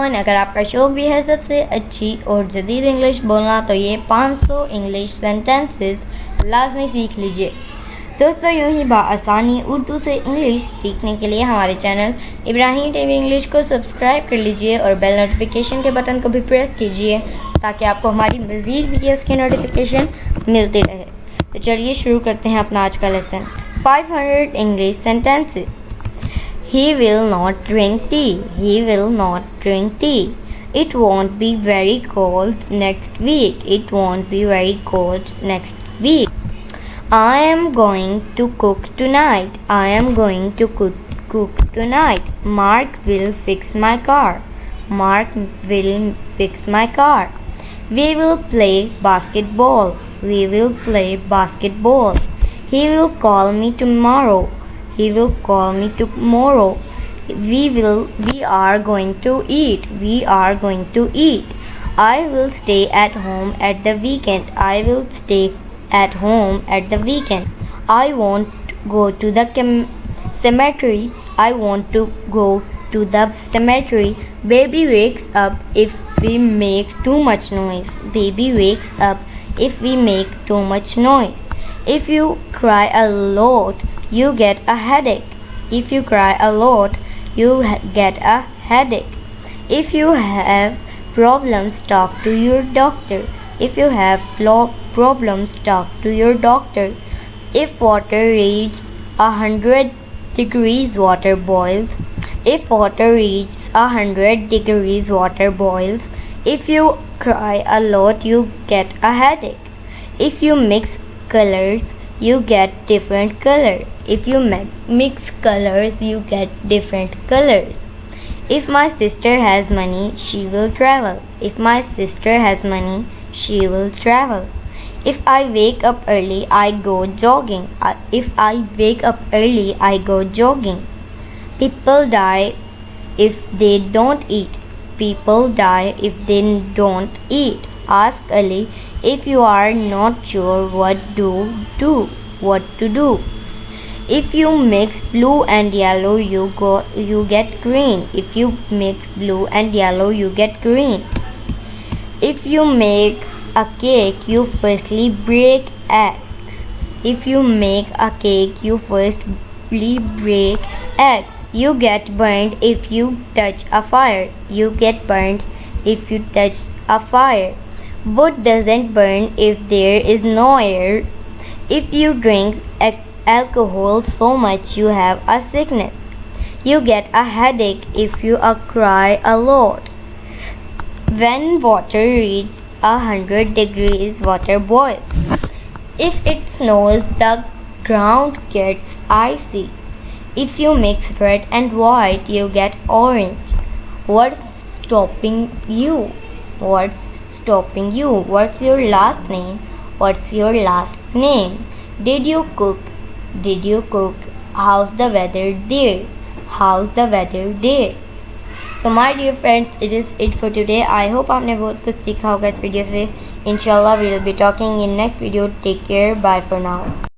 Everyone, अगर आपका शौक भी है सबसे अच्छी और जदीद इंग्लिश बोलना तो ये 500 इंग्लिश सेंटेंसेस लाजमी सीख लीजिए। दोस्तों, यूं ही बआसानी उर्दू से इंग्लिश सीखने के लिए हमारे चैनल इब्राहिम टीवी इंग्लिश को सब्सक्राइब कर लीजिए और बेल नोटिफिकेशन के बटन को भी प्रेस कीजिए ताकि आपको हमारी मज़ीद वीडियोस की नोटिफिकेशन मिलती रहे। तो चलिए शुरू करते हैं अपना आज का lesson. 500 English sentences. He will not drink tea. He will not drink tea. It won't be very cold next week. It won't be very cold next week. I am going to cook tonight. I am going to cook tonight. Mark will fix my car. Mark will fix my car. We will play basketball. We will play basketball. He will call me tomorrow. He will call me tomorrow. We are going to eat. We are going to eat. I will stay at home at the weekend. I will stay at home at the weekend. I won't go to the cemetery. I want to go to the cemetery. Baby wakes up if we make too much noise. Baby wakes up if we make too much noise. If you cry a lot, you get a headache. If you cry a lot, you get a headache. If you have problems, talk to your doctor. If you have problems, talk to your doctor. If water reaches 100 degrees, water boils. If water reaches 100 degrees, water boils. If you cry a lot, you get a headache. If you mix colors, you get different color. If you mix colors, you get different colors. If my sister has money, she will travel. If my sister has money, she will travel. If I wake up early, I go jogging. If I wake up early, I go jogging. People die if they don't eat. People die if they don't eat. Ask Ali if you are not sure what to do. If you mix blue and yellow, you get green. If you mix blue and yellow, you get green. If you make a cake, you firstly break eggs. If you make a cake, you firstly break eggs. You get burned if you touch a fire. You get burned if you touch a fire. Wood doesn't burn if there is no air. If you drink alcohol so much you have a sickness. You get a headache if you cry a lot. When water reaches 100 degrees, water boils. If it snows, the ground gets icy. If you mix red and white, you get orange. What's stopping you? What's stopping you? What's your last name? What's your last name? Did you cook? Did you cook? How's the weather there? How's the weather there? So my dear friends, it is it for today. I hope आपने बहुत कुछ सीखा होगा इस video से. Inshallah we will be talking in next video. Take care. Bye for now.